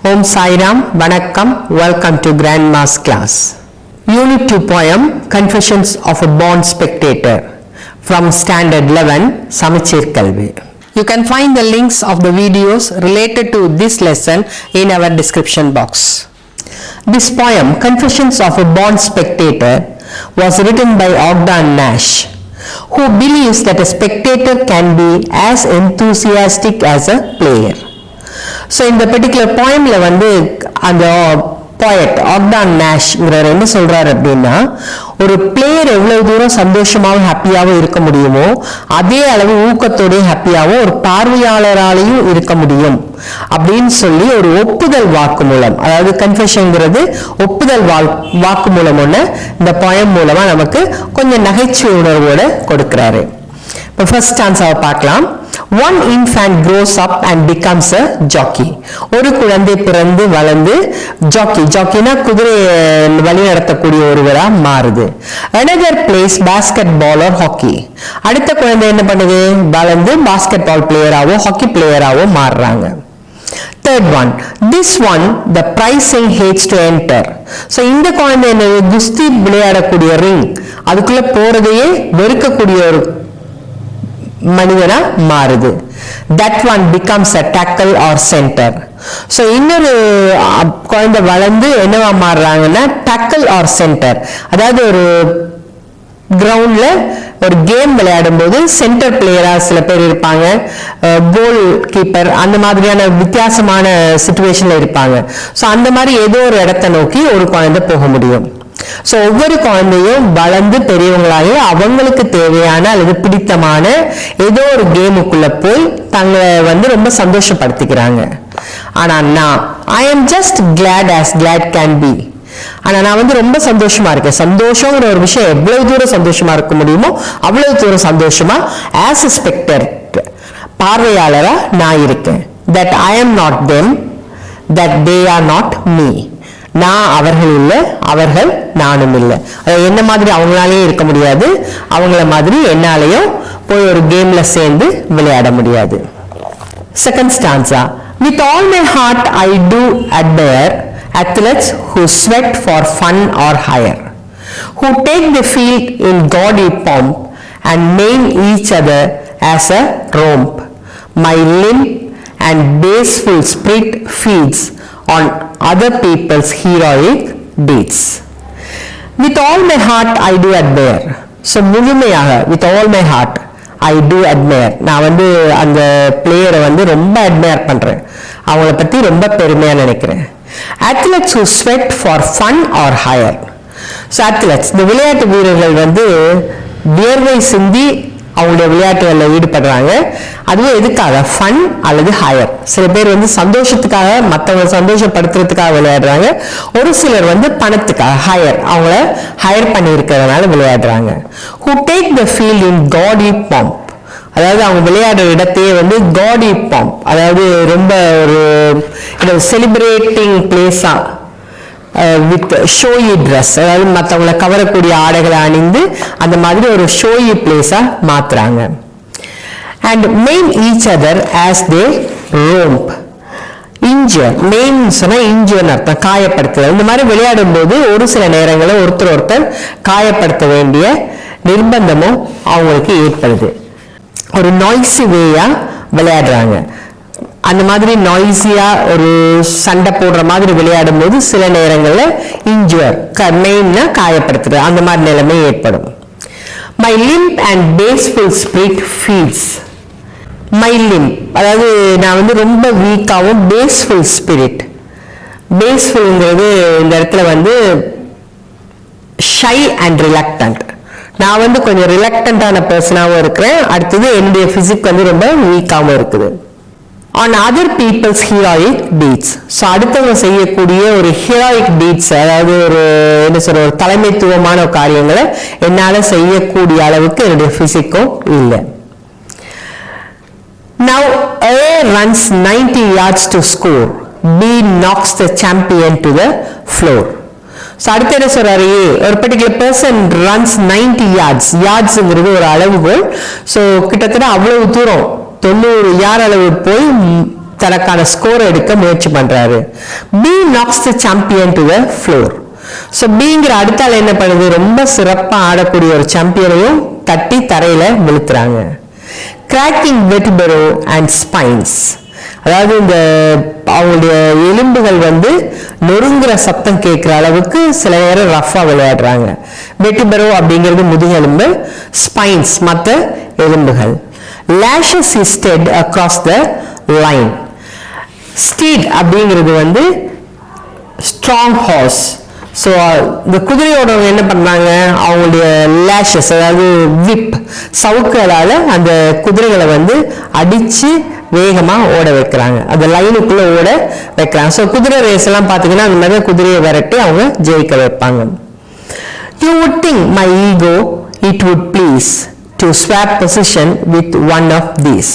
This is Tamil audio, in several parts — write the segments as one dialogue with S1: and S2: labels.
S1: Om Sairam, Vanakkam, welcome to Grandma's class. Unit 2 poem, Confessions of a Born Spectator from Standard 11, Samichir Kalvi. You can find the links of the videos related to this lesson in our description box. This poem, Confessions of a Born Spectator, was written by Ogden Nash, who believes that a spectator can be as enthusiastic as a player. So in the particular poemல வந்து அந்த poet Ogden Nash என்ன சொல்றாரு அப்படின்னா, ஒரு பிளேயர் எவ்வளவு தூரம் சந்தோஷமாவும் ஹாப்பியாவும் இருக்க முடியுமோ அதே அளவு ஊக்கத்தோட ஹாப்பியாவும் ஒரு பார்வையாளராலையும் இருக்க முடியும் அப்படின்னு சொல்லி ஒரு ஒப்புதல் வாக்குமூலம், அதாவது கன்ஃபெஷன்ங்கிறது ஒப்புதல் வாக்குமூலம் ஒன்று இந்த poem மூலமா நமக்கு கொஞ்சம் நகைச்சுவை உணர்வோட கொடுக்கிறாரு. இப்போ ஃபர்ஸ்ட் ஸ்டான்ஸாவை பார்க்கலாம். One infant grows up and becomes a jockey. ஒரு குழந்தை பிறந்து வளர்ந்து ஜாக்கினா குதிரை வழி நடத்தக்கூடிய ஒருவரா மாறுது. Another plays basketball or hockey. அடுத்த குழந்தை என்ன பண்ணுது, வளர்ந்து பாஸ்கெட்பால் பிளேயராவோ ஹாக்கி பிளேயராவோ மாறுறாங்க. Third one, this one the pricing hates to enter. So இந்த குழந்தை என்ன, குஸ்தி விளையாடக்கூடிய ரிங் அதுக்குள்ள போறதையே வெறுக்கக்கூடிய ஒரு மனிதனா மாறுது. That one becomes a tackle or center. So இன்னொரு குழந்தை வளர்ந்து என்னவா மாறுறாங்கன்னா tackle or center, அதாவது ஒரு கிரவுண்ட்ல ஒரு கேம் விளையாடும் போது சென்டர் பிளேயரா சில பேர் இருப்பாங்க, கோல் கீப்பர், அந்த மாதிரியான வித்தியாசமான சிச்சுவேஷன்ல இருப்பாங்க. ஸோ அந்த மாதிரி ஏதோ ஒரு இடத்தை நோக்கி ஒரு குழந்தை போக முடியும். ஸோ ஒவ்வொரு குழந்தையும் வளர்ந்து பெரியவங்களாக அவங்களுக்கு தேவையான அல்லது பிடித்தமான ஏதோ ஒரு கேமுக்குள்ள போய் தங்களை வந்து ரொம்ப சந்தோஷப்படுத்திக்கிறாங்க. ஆனா நான் I am just glad as glad can be. ஆனா நான் வந்து ரொம்ப சந்தோஷமா இருக்கேன். சந்தோஷங்கிற ஒரு விஷயம் எவ்வளவு தூரம் சந்தோஷமா இருக்க முடியுமோ அவ்வளவு தூரம் சந்தோஷமா ஆஸ் எ ஸ்பெக்டர் பார்வையாளரா நான் இருக்கேன். That I am not them, that they are not me. நான் அவர்கள் இல்லை, அவர்கள் நானும் இல்லை. என்ன மாதிரி அவங்களாலேயும் இருக்க முடியாது, அவங்கள மாதிரி என்னாலையும் போய் ஒரு கேம்ல சேர்ந்து விளையாட முடியாது. Second stanza, with all my heart I do admire athletes who sweat for fun or hire, who take the field in gaudy pomp and name each other as a romp. My limp and baseful spirit feeds on other people's heroic deeds. With all my heart I do admire. So முழுமையாக with all my heart I do admire. நான் வந்து அந்த பிளேயரை வந்து ரொம்ப அட்மையர் பண்றேன், அவங்கள பத்தி ரொம்ப பெருமையா நினைக்கிறேன். Athletes who sweat for fun or hire. So athletes, இந்த விளையாட்டு வீரர்கள் வந்து வியர்வை சிந்தி அவங்களுடைய விளையாட்டுகளில் ஈடுபடுறாங்க. அதுவும் எதுக்காக, ஃபன் அல்லது ஹயர். சில பேர் வந்து சந்தோஷத்துக்காக, மற்றவங்க சந்தோஷப்படுத்துறதுக்காக விளையாடுறாங்க. ஒரு சிலர் வந்து பணத்துக்காக, ஹயர், அவங்கள ஹயர் பண்ணி இருக்கிறதுனால விளையாடுறாங்க. who take the field in gaudy pomp, அதாவது அவங்க விளையாடுற இடத்தையே வந்து காடி பாம்ப், அதாவது ரொம்ப ஒரு செலிப்ரேட்டிங் பிளேஸா வித் ஷோயி ட்ரெஸ், அதாவது மற்றவங்களை கவரக்கூடிய ஆடைகளை அணிந்து அந்த மாதிரி ஒரு ஷோயி பிளேஸா மாத்துறாங்க. And main each other as they romp. இன்ஜர், மெயின் சொன்னா இன்ஜர்னு அர்த்தம், காயப்படுத்துதல். இந்த மாதிரி விளையாடும் போது ஒரு சில நேரங்களில் ஒருத்தர் காயப்படுத்த வேண்டிய நிர்பந்தமும் அவங்களுக்கு ஏற்படுது. ஒரு நாய்ஸி வேயா விளையாடுறாங்க. அந்த மாதிரி நாய்ஸியா ஒரு சண்டை போடுற மாதிரி விளையாடும் போது சில நேரங்களில் இன்ஜுர், மெயின்னா காயப்படுத்துறது, அந்த மாதிரி நிலைமை ஏற்படும். My limb and peaceful spirit feels. My limb, அதாவது நான் வந்து ரொம்ப வீக்காகவும், பேஸ்ஃபுல் ஸ்பிரிட், பேஸ்ஃபுல்ங்கிறது இந்த இடத்துல வந்து ஷை அண்ட் ரிலக்டன்ட். நான் வந்து கொஞ்சம் ரிலக்டன்டான பர்சனாகவும் இருக்கிறேன். அடுத்தது என்னுடைய பிசிக் வந்து ரொம்ப வீக்காகவும் இருக்குது. on other people's heroic deeds. So அடுத்தவங்க செய்யக்கூடிய ஒரு ஹீரோயிக் டீட்ஸ், அதாவது ஒரு என்ன சொல்ற ஒரு தலைமைத்துவமான காரியங்களை என்னால் செய்யக்கூடிய அளவுக்கு என்னுடைய பிசிக்கும் இல்லை. Now A runs 90 yards to score, B knocks the champion to the floor. So அடுத்த என்ன சொல்றாரு, ஒரு பர்டிகுலர் பர்சன் ரன்ஸ் 90 yards. யார்ட்ஸுங்கிறது ஒரு அளவுகோல். ஸோ கிட்டத்தட்ட அவ்வளவு தூரம் 90 யார் அளவு போய் தனக்கான ஸ்கோர் எடுக்க முயற்சி பண்றாரு. B knocks the champion to the floor. So பிங்கிற அடுத்த ஆள் என்ன பண்ணுது, ரொம்ப சிறப்பாக ஆடக்கூடிய ஒரு சாம்பியனையும் தட்டி தரையில விழுத்துறாங்க. கிராக்கிங் வெர்டிபரோ அண்ட் ஸ்பைன்ஸ், அதாவது இந்த அவங்களுடைய எலும்புகள் வந்து நொறுங்குற சத்தம் கேட்குற அளவுக்கு சில நேரம் ரஃபா விளையாடுறாங்க. வெர்டிபரோ அப்படிங்கிறது முதுகெலும்பு, ஸ்பைன்ஸ் மற்ற எலும்புகள். lashes his head across the line. steed அப்படிங்கிறது வந்து strong horse. ஸோ இந்த குதிரையோட என்ன பண்ணாங்க, அவங்களுடைய லேஷஸ் அதாவது விப் சவுக்குகளால் அந்த குதிரைகளை வந்து அடித்து வேகமாக ஓட வைக்கிறாங்க, அந்த லைனுக்குள்ளே ஓட வைக்கிறாங்க. ஸோ குதிரை ரேஸ் எல்லாம் பார்த்தீங்கன்னா அந்த மாதிரி குதிரையை விரட்டி அவங்க ஜெயிக்க வைப்பாங்க. You would think my ego it would please to swap position with one of these.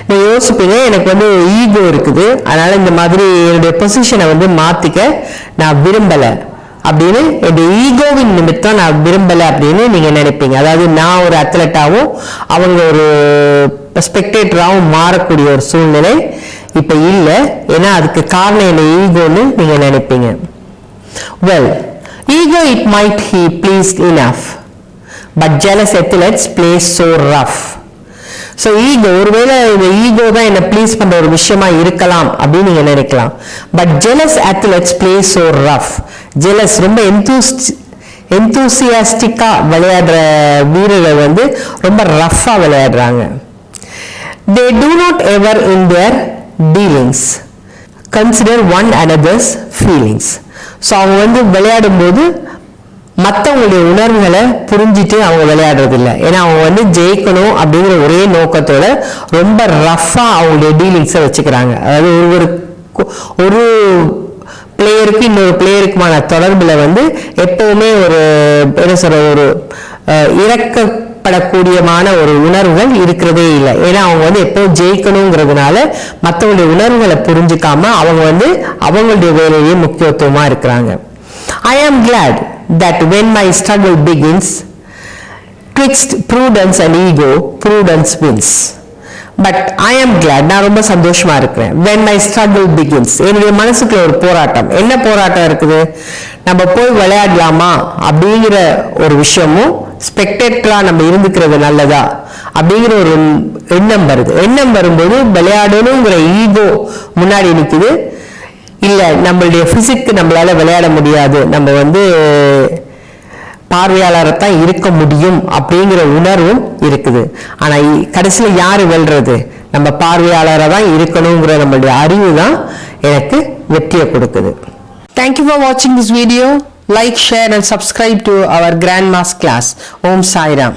S1: நீ யோசிப்பீங்க, எனக்கு வந்து ஈகோ இருக்குது, அதனால இந்த மாதிரி என்னுடைய பொசிஷனை வந்து மாற்றிக்க நான் விரும்பலை அப்படின்னு, என்னுடைய ஈகோவின் நிமித்தம் நான் விரும்பலை அப்படின்னு நீங்கள் நினைப்பீங்க. அதாவது நான் ஒரு அத்லட்டாகவும் அவங்க ஒரு ஸ்பெக்டேட்டராகவும் மாறக்கூடிய ஒரு சூழ்நிலை இப்போ இல்லை, ஏன்னா அதுக்கு காரணம் என்ன ஈகோன்னு நீங்கள் நினைப்பீங்க. Well, ego it might he pleased enough, but jealous athletes play so rough. So ego, ஒருவேளை இந்த ஈகோ தான் என்னை ப்ளீஸ் பண்ணுற ஒரு விஷயமா இருக்கலாம் அப்படின்னு நீங்கள் நினைக்கலாம். But jealous athletes play so rough. Jealous ரொம்ப எந்தூசியாஸ்டிக்காக விளையாடுற வீரர்கள் வந்து ரொம்ப ரஃப்பாக விளையாடுறாங்க. They do not ever in their dealings consider one another's feelings. So அவங்க வந்து விளையாடும்போது மற்றவங்களுடைய உணர்வுகளை புரிஞ்சிட்டு அவங்க விளையாடுறது இல்லை, ஏன்னா அவங்க வந்து ஜெயிக்கணும் அப்படிங்கிற ஒரே நோக்கத்தோட ரொம்ப ரஃப்பாக அவங்களுடைய டீலிங்ஸை வச்சுக்கிறாங்க. அதாவது ஒரு பிளேயருக்கு இன்னொரு பிளேயருக்குமான தொடர்பில் வந்து எப்பவுமே ஒரு என்ன சொல்ற ஒரு இறக்கப்படக்கூடியமான ஒரு உணர்வுகள் இருக்கிறதே இல்லை, ஏன்னா அவங்க வந்து எப்பவும் ஜெயிக்கணுங்கிறதுனால மற்றவங்களுடைய உணர்வுகளை புரிஞ்சுக்காம அவங்க வந்து அவங்களுடைய வேலையே முக்கியத்துவமாக இருக்கிறாங்க. I am glad that when my struggle begins, twixt prudence and ego, prudence wins. But I am glad, நான் ரொம்ப சந்தோஷமா இருக்கிறேன். when my struggle begins, என்னுடைய மனசுக்குள்ள ஒரு போராட்டம். என்ன போராட்டம் இருக்குது, நம்ம போய் விளையாடலாமா அப்படிங்கிற ஒரு விஷயமும், ஸ்பெக்டேட்டரா நம்ம இருந்துக்கிறது நல்லதா அப்படிங்கிற ஒரு எண்ணம் வருது. எண்ணம் வரும்போது விளையாடணுங்கிற ஈகோ முன்னாடி நிற்குது. இல்லை, நம்மளுடைய பிசிக்கு நம்மளால விளையாட முடியாது, நம்ம வந்து பார்வையாளரைத்தான் இருக்க முடியும் அப்படிங்கிற உணர்வும் இருக்குது. ஆனா கடைசியில் யாரு வெல்றது, நம்ம பார்வையாளராக தான் இருக்கணுங்கிற நம்மளுடைய அறிவு தான் எனக்கு வெற்றியை கொடுக்குது. Thank you for watching this video. Like, share and subscribe to our Grandma's class. Om Sai Ram.